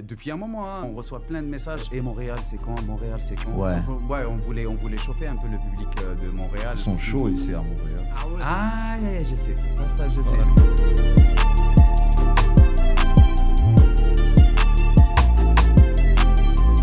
Depuis un moment, hein, on reçoit plein de messages. Et Montréal, c'est quand? Montréal, c'est quand? Ouais. Ouais, on voulait chauffer un peu le public de Montréal. Ils sont chauds ici à Montréal. Ah ouais. Ah, yeah, je sais, ça, je sais.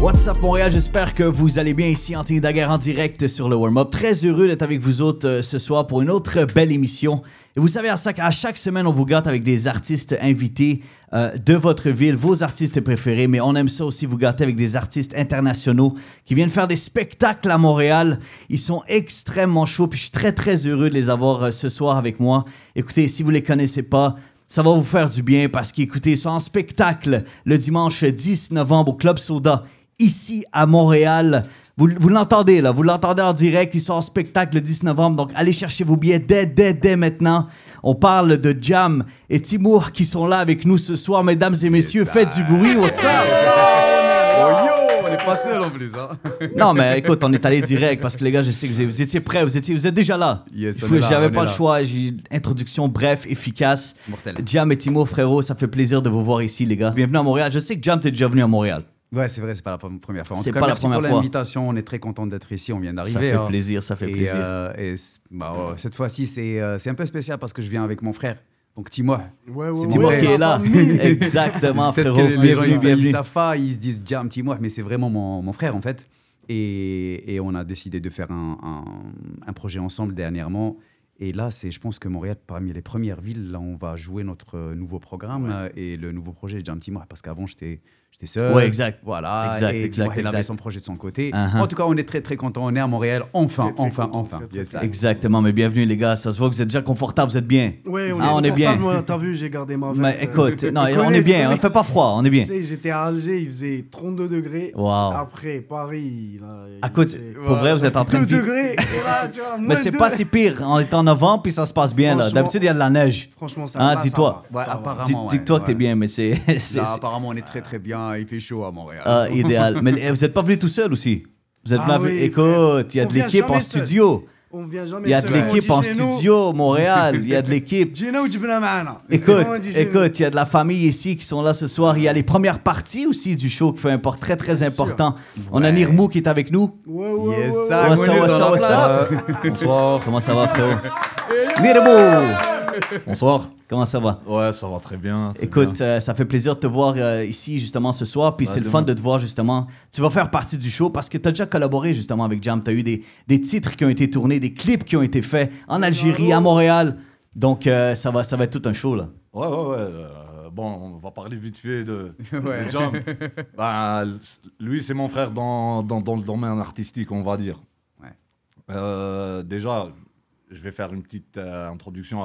What's up Montréal, j'espère que vous allez bien ici, Anthony Daguerre en direct sur le warm-up. Très heureux d'être avec vous autres ce soir pour une autre belle émission. Et vous savez, à chaque semaine, on vous gâte avec des artistes invités de votre ville, vos artistes préférés. Mais on aime ça aussi vous gâter avec des artistes internationaux qui viennent faire des spectacles à Montréal. Ils sont extrêmement chauds, puis je suis très très heureux de les avoir ce soir avec moi. Écoutez, si vous les connaissez pas, ça va vous faire du bien parce qu'écoutez, ils sont en spectacle le dimanche 10 novembre au Club Soda. Ici à Montréal, vous l'entendez là, vous l'entendez en direct, ils sont en spectacle le 10 novembre, donc allez chercher vos billets dès maintenant. On parle de Jam et Timour qui sont là avec nous ce soir, mesdames et messieurs, faites du bruit, what's up? On est pas seul en plus, hein. Non mais écoute, on est allé direct parce que les gars, je sais que vous étiez prêts, vous êtes déjà là. Yes, J'avais pas le choix, j'ai introduction bref, efficace. Mortel. Jam et Timour, frérot, ça fait plaisir de vous voir ici les gars. Bienvenue à Montréal, je sais que Jam t'es déjà venu à Montréal. Ouais, c'est vrai, c'est pas la première fois. En C'est tout cas, pas la merci première pour fois. l'invitation. On est très content d'être ici. On vient d'arriver. Ça fait plaisir, ça fait plaisir. Cette fois-ci, c'est un peu spécial parce que je viens avec mon frère. Donc Timour. C'est Timour qui est là. Exactement, Peut-être frérot. que les gens ils Bienvenue. savent pas, ils se disent Jam Timour, mais c'est vraiment mon frère en fait. Et on a décidé de faire un projet ensemble dernièrement. Et là, je pense que Montréal, parmi les premières villes, là, on va jouer notre nouveau programme et le nouveau projet Jam Timour. Parce qu'avant, j'étais seul. Ouais, exact. Voilà. Exact. Il avait son projet de son côté. Uh-huh. En tout cas, on est très, très contents. On est à Montréal. Enfin. Yes, Exactement, mais bienvenue les gars. Ça se voit que vous êtes déjà confortables, vous êtes bien. Oui, on est bien. Moi, t'as vu, j'ai gardé ma veste. Mais écoute, non, on est bien, on fait pas froid, on est bien. Tu sais, j'étais à Alger, il faisait 32 degrés. Wow. Après, Paris, là, Écoute, pour vrai, vous êtes en train de 2 vivre. degrés. Et là, tu vois, Mais c'est pas si pire. On est en novembre puis ça se passe bien là. Franchement, D'habitude, il y a de la neige. Franchement, ça Hein, va. dis-toi. ça va, Ouais, ça va. apparemment. Dis-toi que t'es ouais. bien, mais c'est. Là, apparemment, on est très, très bien. Il fait chaud à Montréal. Ah, idéal. Mais vous n'êtes pas venu tout seul aussi. Vous êtes Ah venu. oui, Écoute, il y a on de vient l'équipe en jamais seul. studio. On vient jamais Il y a de seul. l'équipe en studio, Montréal. Il y a de l'équipe. Gina ou Jibna Mana. Écoute, il y a de la famille ici qui sont là ce soir. Il y a les premières parties aussi du show qui fait un port très très important. On a Nirmou qui est avec nous. Ouais. Yes, ouais. ça, What's up, what's up, what's up? Bonsoir, comment ça va frérot? Nirmou! Bonsoir, comment ça va? Ouais, ça va très bien. très Écoute, bien. ça fait plaisir de te voir ici justement ce soir. Puis c'est le fun de te voir justement. Tu vas faire partie du show parce que tu as déjà collaboré justement avec Jam. Tu as eu des titres qui ont été tournés, des clips qui ont été faits en Algérie, à Montréal. Donc ça va être tout un show là. Ouais. Bon, on va parler vite fait de Jam. Lui, c'est mon frère dans le domaine artistique, on va dire. Ouais. Déjà, je vais faire une petite introduction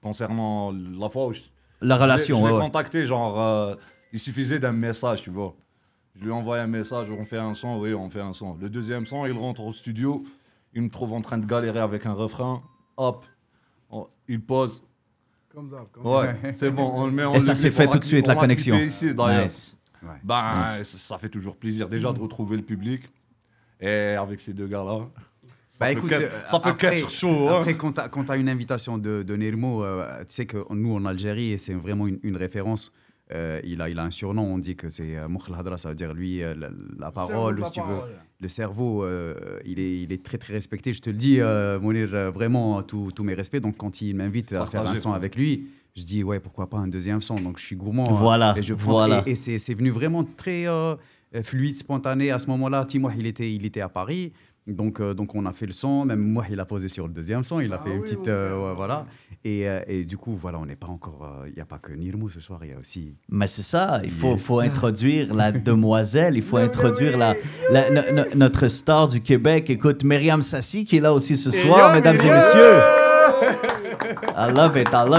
concernant la fois où La relation, je l'ai ouais. contacté, genre, il suffisait d'un message, tu vois. Je lui ai envoyé un message, on fait un son, oui, on fait un son. Le deuxième son, il rentre au studio, il me trouve en train de galérer avec un refrain, hop, il pose. Comme d'hab. Ouais, c'est bon, on le met en Et ça ligne, s'est fait on tout va de suite, on la va connexion. clipper ici, d'ailleurs. Nice. Ouais. Ça fait toujours plaisir déjà de retrouver le public. Et avec ces deux gars-là, Bah écoute, ça peut être chaud. Hein. Après, quand tu as une invitation de Nirmou, tu sais que nous en Algérie, c'est vraiment une référence. Il a un surnom, on dit que c'est Moukh el Hadra, ça veut dire lui, la parole, si tu veux. Le cerveau, il est très très respecté. Je te le dis, Mounir, vraiment tous mes respects. Donc quand il m'invite à faire un son avec lui, je dis ouais, pourquoi pas un deuxième son. Donc je suis gourmand. Voilà, et voilà. Et c'est venu vraiment très fluide, spontané. À ce moment-là, Timour, il était à Paris. Donc on a fait le son, même moi il a posé sur le deuxième son, il a fait une petite voilà et du coup voilà, on n'est pas encore, il n'y a pas que Nirmou ce soir, il y a aussi. Mais c'est ça, il faut introduire la demoiselle, il faut introduire notre star du Québec. Écoute, Myriam Sassi qui est là aussi ce soir, mesdames et messieurs. I love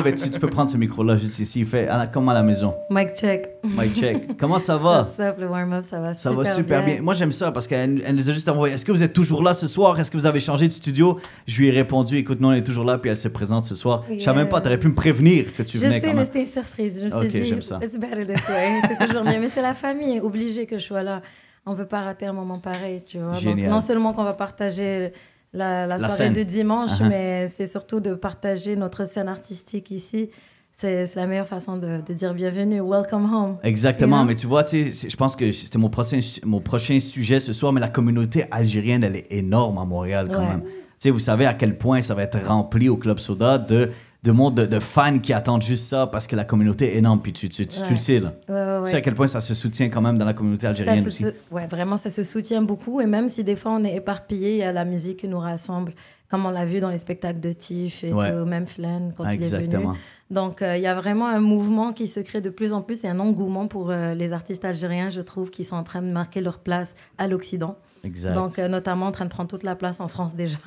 it. Tu peux prendre ce micro-là juste ici, il fait comme à la maison. Mic check. Mic check. Comment ça va? What's up, le warm-up, ça va Ça va super bien. Moi, j'aime ça parce qu'elle nous a juste envoyé. Est-ce que vous êtes toujours là ce soir? Est-ce que vous avez changé de studio? Je lui ai répondu, écoute, non, on est toujours là, puis elle se présente ce soir. Je savais même pas, t'aurais pu me prévenir que tu venais Je sais, quand mais même. c'était une surprise. Je me suis dit, j'aime ça. it's better this way. C'est toujours mieux. Mais c'est la famille, obligé que je sois là. On peut pas rater un moment pareil, tu vois. Génial. Donc, non seulement qu'on va partager la soirée scène. de dimanche, mais c'est surtout de partager notre scène artistique ici. c'est la meilleure façon de dire bienvenue, welcome home. Exactement, You know? mais tu vois, je pense que c'était mon prochain sujet ce soir, mais la communauté algérienne, elle est énorme à Montréal quand Ouais. même. Tu sais, vous savez à quel point ça va être rempli au Club Soda de monde de fans qui attendent juste ça parce que la communauté est énorme, puis tu le sais, là. Ouais. Tu sais à quel point ça se soutient quand même dans la communauté algérienne aussi. Ouais, vraiment, ça se soutient beaucoup. Et même si des fois on est éparpillés, il y a la musique qui nous rassemble, comme on l'a vu dans les spectacles de Tiff et Ouais. tout, même Flan quand il est Exactement. venu. Donc, il y a vraiment un mouvement qui se crée de plus en plus et un engouement pour les artistes algériens, je trouve, qui sont en train de marquer leur place à l'Occident. Exact. Donc, notamment en train de prendre toute la place en France déjà.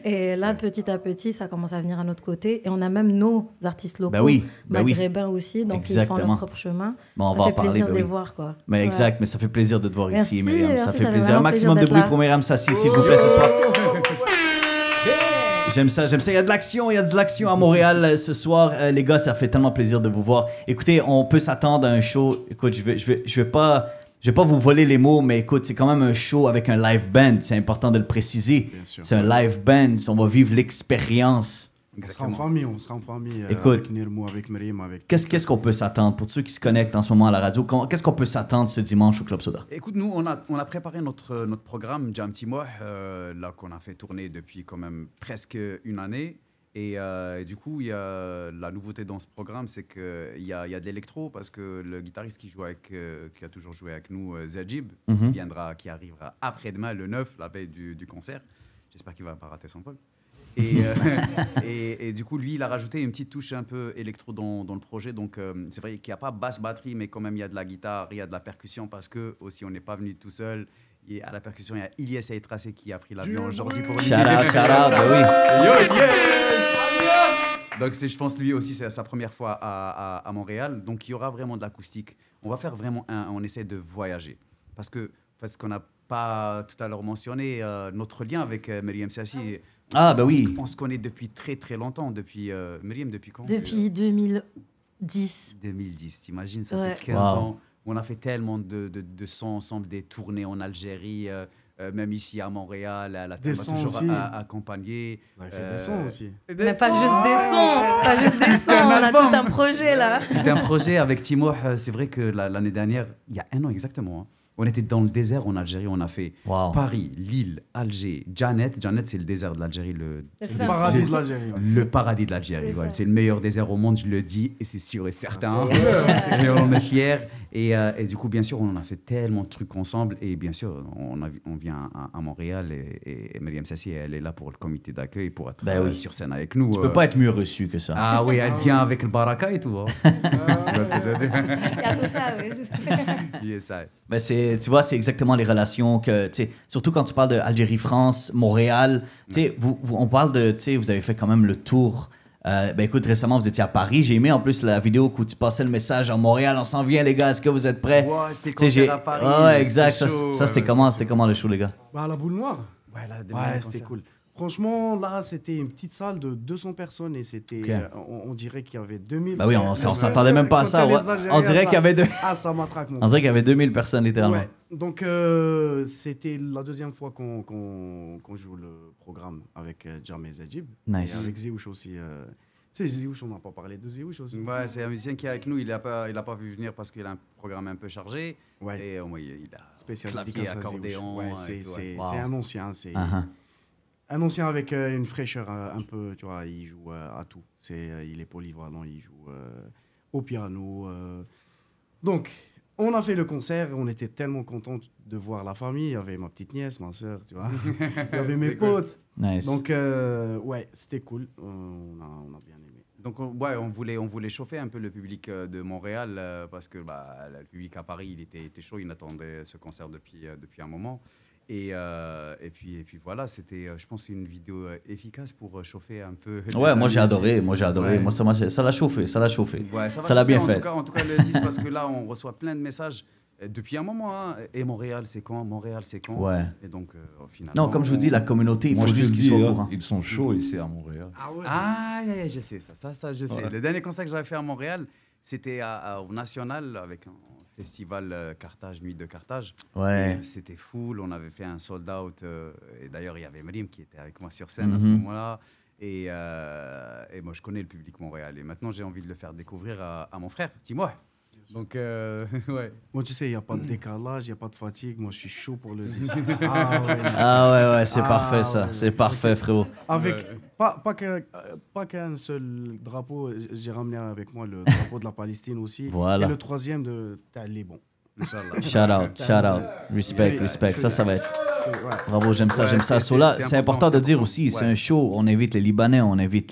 Et là, petit à petit, ça commence à venir à notre côté. Et on a même nos artistes locaux, Ben oui. maghrébins aussi, donc ils font Exactement. leur propre chemin. Bon, on Ça va fait en parler, plaisir ben de les oui. voir, quoi. Mais Ouais. exact, mais ça fait plaisir de te voir Merci, ici, Myriam. Ça merci, fait ça fait plaisir. Un vraiment maximum de plaisir bruit d'être pour Myriam Sassi, s'il vous plaît, ce soir. J'aime ça. Il y a de l'action, à Montréal ce soir. Les gars, ça fait tellement plaisir de vous voir. Écoutez, on peut s'attendre à un show. Écoute, je vais pas vous voler les mots, mais écoute, c'est quand même un show avec un live band. C'est important de le préciser. Bien sûr. C'est un live band. On va vivre l'expérience. On sera en famille Écoute. avec Nirmo, avec Myriam, avec... Qu'est-ce qu'on peut s'attendre pour ceux qui se connectent en ce moment à la radio? Qu'est-ce qu'on peut s'attendre ce dimanche au Club Soda? Écoute, nous, on a préparé notre programme déjà un petit mois, là qu'on a fait tourner depuis quand même presque une année. Et du coup, il y a la nouveauté dans ce programme, c'est qu'il y a de l'électro parce que le guitariste qui a toujours joué avec nous, Zajib, qui arrivera après-demain, le 9, la veille du concert. J'espère qu'il ne va pas rater son vol. Et du coup, lui, il a rajouté une petite touche un peu électro dans le projet. Donc, c'est vrai qu'il n'y a pas basse-batterie, mais quand même, il y a de la guitare, il y a de la percussion parce que aussi, on n'est pas venu tout seul. Et à la percussion, il y a Ilyes Aïtracé qui a pris l'avion aujourd'hui pour Shout out, bah oui. Yo, yes! Donc, je pense, lui aussi, c'est sa première fois à Montréal. Donc, il y aura vraiment de l'acoustique. On va faire vraiment on essaie de voyager. Parce qu'on n'a pas tout à l'heure mentionné, notre lien avec Myriam Sassi. Oui. On se connaît depuis très, très longtemps. Myriam, depuis quand? Depuis 2010. 2010, t'imagines, ça Ouais. fait 15 ans. On a fait tellement de sons ensemble, des tournées en Algérie, même ici à Montréal. Elle Des m'a sons toujours aussi. accompagné. Vous avez fait des sons aussi. Mais pas juste des sons, pas juste des sons, on a album. tout un projet là. C'était un projet avec Timo. C'est vrai que l'année dernière, il y a un an exactement, hein, on était dans le désert en Algérie. On a fait Wow. Paris, Lille, Alger, Janet. Janet, c'est le désert de l'Algérie. Le Le paradis de l'Algérie. ouais. Le paradis de l'Algérie. C'est voilà. ça. C'est le meilleur désert au monde, je le dis, et c'est sûr et certain. Ah, Et on est fiers. Et du coup, bien sûr, on en a fait tellement de trucs ensemble. Et bien sûr, on vient à Montréal et Myriam Sassi, elle est là pour le comité d'accueil, pour être Ben oui. sur scène avec nous. Tu peux pas être mieux reçu que ça. Ah oui, elle vient avec le baraka et tout. Hein. Tu vois ce que je veux dire? Il y a tout ça, oui. Yes, I. Ben tu vois, c'est exactement les relations que, tu sais, surtout quand tu parles d'Algérie-France, Montréal, tu sais, on parle de, tu sais, vous avez fait quand même le tour. Ben écoute, récemment, vous étiez à Paris. J'ai aimé en plus la vidéo où tu passais le message à Montréal. On s'en vient, les gars. Est-ce que vous êtes prêts? Ouais, c'était Tu sais, concert à Paris. Ouais, exact. C'était chaud, Ça, c'était ouais, comment? ouais, C'était comment le show, les gars? Bah, à la boule noire. Ouais, là, Ouais, c'était cool. Franchement, là, c'était une petite salle de 200 personnes et c'était, Ok. on dirait qu'il y avait 2000. Ben oui, on s'attendait même pas à ça. Ouais. On dirait qu'il y avait Ah, ça m'attraque, mon on dirait qu'il y avait 2000 personnes, littéralement. Ouais. Donc, c'était la deuxième fois qu'on joue le programme avec Jam et Zajib. Nice. Et avec Zéouch aussi. Tu sais, Zéouch, on n'a pas parlé de Zéouch aussi. Ouais, c'est un musicien qui est avec nous. Il n'a pas pu venir parce qu'il a un programme un peu chargé. Ouais. Et au moins, il a Spécial clavier, dédicace à Zéouch. accordéon. Ouais, et c'est tout, ouais. Wow. c'est un ancien. C'est un ancien avec une fraîcheur un peu, tu vois, il joue à tout. Il est polyvalent, il joue au piano. Donc, on a fait le concert, on était tellement contents de voir la famille. Il y avait ma petite nièce, ma soeur, tu vois. Il y avait mes C'était cool. potes. Nice. Donc, ouais, c'était cool. On a bien aimé. Donc, on voulait chauffer un peu le public de Montréal parce que le public à Paris, il était chaud. Il attendait ce concert depuis un moment. Et puis voilà, c'était, je pense, une vidéo efficace pour chauffer un peu. Ouais, moi j'ai amis adoré, aussi. Ouais. Moi ça l'a chauffé, Ouais, ça va Ça l'a chauffer, bien fait. En tout cas, le 10, parce que là, on reçoit plein de messages depuis un moment. Hein. Et Montréal, c'est quand? Montréal, c'est quand? Ouais. Et donc, au final. Non, comme je vous dis, la communauté, il Moi, faut je te juste le qu'ils soient dis, au hein, courant. ils sont chauds ici à Montréal. Ah ouais. Ah, je sais ça je sais. Ouais. Le dernier concert que j'avais fait à Montréal, c'était au National avec un festival Carthage, Nuit de Carthage. Ouais. Et c'était full, on avait fait un sold out. Et d'ailleurs, il y avait Myriam qui était avec moi sur scène à ce moment-là. Et moi, je connais le public montréalais. Maintenant, j'ai envie de le faire découvrir à mon frère, Timoy. Donc, ouais. Moi, tu sais, il n'y a pas de décalage, il n'y a pas de fatigue. Moi, je suis chaud pour le disque. Ouais, c'est parfait ça. C'est parfait, frérot. Avec pas qu'un seul drapeau, j'ai ramené avec moi le drapeau de la Palestine aussi. Voilà. Et le troisième de Talibon. Shout out. Respect. Ça va être. Ouais. Bravo, j'aime ça. C'est important de dire aussi, c'est un show, on invite les Libanais, on invite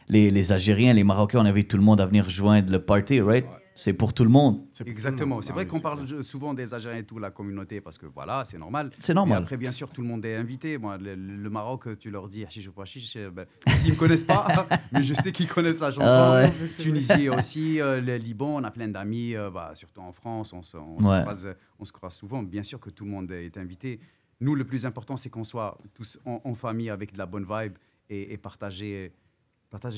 les Algériens, les Marocains, on invite tout le monde à venir rejoindre le party, right? C'est pour tout le monde. Exactement. C'est vrai qu'on parle souvent des Algériens et tout, la communauté, parce que voilà, c'est normal. C'est normal. Et après, bien sûr, tout le monde est invité. Moi, le Maroc, tu leur dis chiche ou pas chiche, s'ils ne me connaissent pas, mais je sais qu'ils connaissent la chanson. Tunisie aussi, le Liban, on a plein d'amis, surtout en France, on se croise souvent. Bien sûr que tout le monde est invité. Nous, le plus important, c'est qu'on soit tous en famille avec de la bonne vibe et partager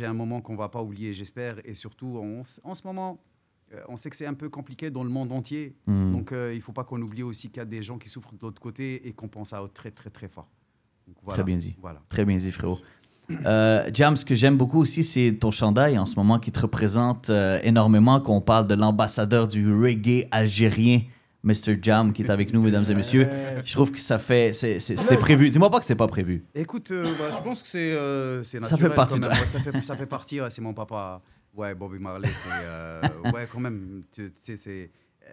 un moment qu'on ne va pas oublier, j'espère. Et surtout, en ce moment, on sait que c'est un peu compliqué dans le monde entier. Donc, il ne faut pas qu'on oublie aussi qu'il y a des gens qui souffrent de l'autre côté et qu'on pense à eux très, très, très fort. Donc, voilà. Très bien dit. Voilà. Très bien dit, frérot. Jam, ce que j'aime beaucoup aussi, c'est ton chandail en ce moment qui te représente énormément, qu'on parle de l'ambassadeur du reggae algérien, Mr. Jam, qui est avec nous, mesdames et messieurs. Je trouve que ça fait... C'était prévu. Dis-moi pas que c'était pas prévu. Écoute, je pense que c'est naturel. Ça fait partie de toi. Ça fait partie, c'est mon papa. Ouais, Bobby Marley, c'est... ouais, quand même, tu sais,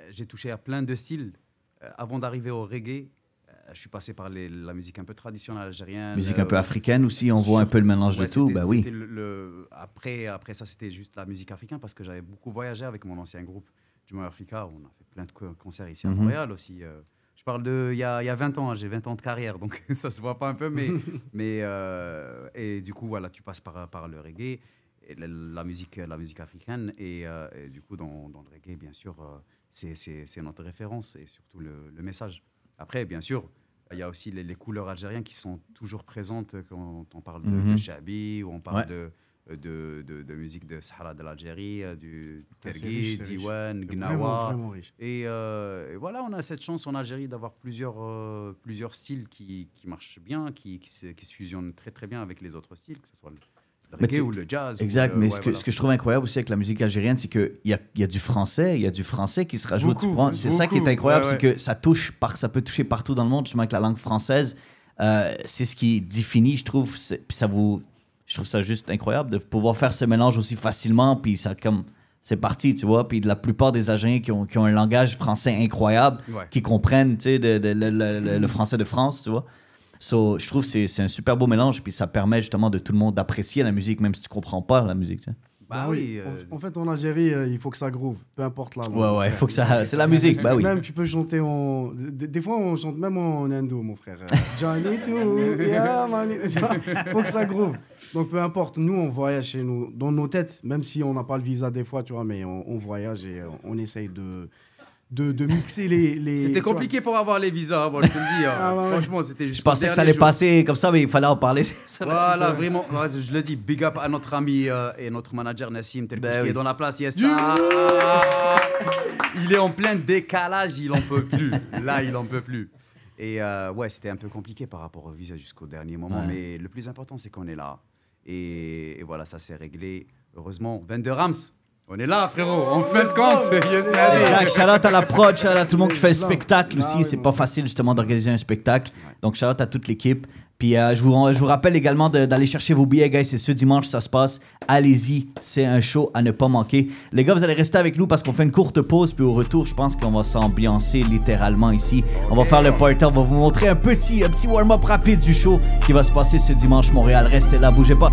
j'ai touché à plein de styles. Avant d'arriver au reggae, je suis passé par la musique un peu traditionnelle algérienne. Musique un peu africaine aussi, on voit un peu le mélange de tout. Bah oui. Après ça, c'était juste la musique africaine parce que j'avais beaucoup voyagé avec mon ancien groupe Juma Africa. On a fait plein de concerts ici à Montréal aussi. Je parle il y a 20 ans, j'ai 20 ans de carrière, donc ça se voit pas un peu, mais et du coup, voilà, tu passes par le reggae, et la musique africaine, et du coup, dans le reggae, bien sûr, c'est notre référence, et surtout le message. Après, bien sûr, il y a aussi les couleurs algériennes qui sont toujours présentes quand on parle de Chabi, ou on parle de musique de Sahara de l'Algérie, du Tergui, Diwan, Gnawa. Et voilà, on a cette chance en Algérie d'avoir plusieurs styles qui marchent bien, qui se fusionnent très très bien avec les autres styles, que ce soit le reggae ou le jazz. Exact, mais ce que je trouve incroyable aussi avec la musique algérienne, c'est qu'il y a du français, qui se rajoute. C'est ça qui est incroyable, c'est que ça peut toucher partout dans le monde, justement avec la langue française. C'est ce qui définit, je trouve, je trouve ça juste incroyable de pouvoir faire ce mélange aussi facilement, puis c'est parti, tu vois. Puis la plupart des Algériens qui ont un langage français incroyable, qui comprennent, tu sais, le français de France, tu vois. So, je trouve que c'est un super beau mélange, puis ça permet justement de tout le monde d'apprécier la musique, même si tu comprends pas la musique, tu sais. Bah oui. En fait, en Algérie, il faut que ça groove, peu importe la langue. Ouais, il faut que ça... C'est la musique, bah oui. Même, tu peux chanter en... Des fois, on chante même en indo, mon frère. Johnny too, yeah, man. Il faut que ça groove. Donc, peu importe, nous, on voyage chez nous, dans nos têtes, même si on n'a pas le visa des fois, tu vois, mais on voyage et on essaye de mixer les... C'était compliqué pour avoir les visas, moi, je te le dis. Franchement, c'était juste... Je pensais que ça allait passer comme ça, mais il fallait en parler. Voilà, vraiment. Je le dis, big up à notre ami et notre manager Nassim Telkouch qui est dans la place. Yes, il est en plein décalage, il en peut plus. Là, il en peut plus. Et ouais, c'était un peu compliqué par rapport au visa jusqu'au dernier moment, mais le plus important, c'est qu'on est là. Et voilà, ça s'est réglé. Heureusement, 22 Rams. On est là, frérot, on fait le compte. Shout-out à la prod, shout-out à tout le monde qui fait le spectacle aussi. C'est pas facile justement d'organiser un spectacle. Donc shout-out à toute l'équipe. Puis je vous rappelle également d'aller chercher vos billets, guys. C'est ce dimanche, ça se passe. Allez-y, c'est un show à ne pas manquer. Les gars, vous allez rester avec nous parce qu'on fait une courte pause. Puis au retour, je pense qu'on va s'ambiancer littéralement ici. On va faire le party, on va vous montrer un petit warm-up rapide du show qui va se passer ce dimanche Montréal. Restez là, bougez pas.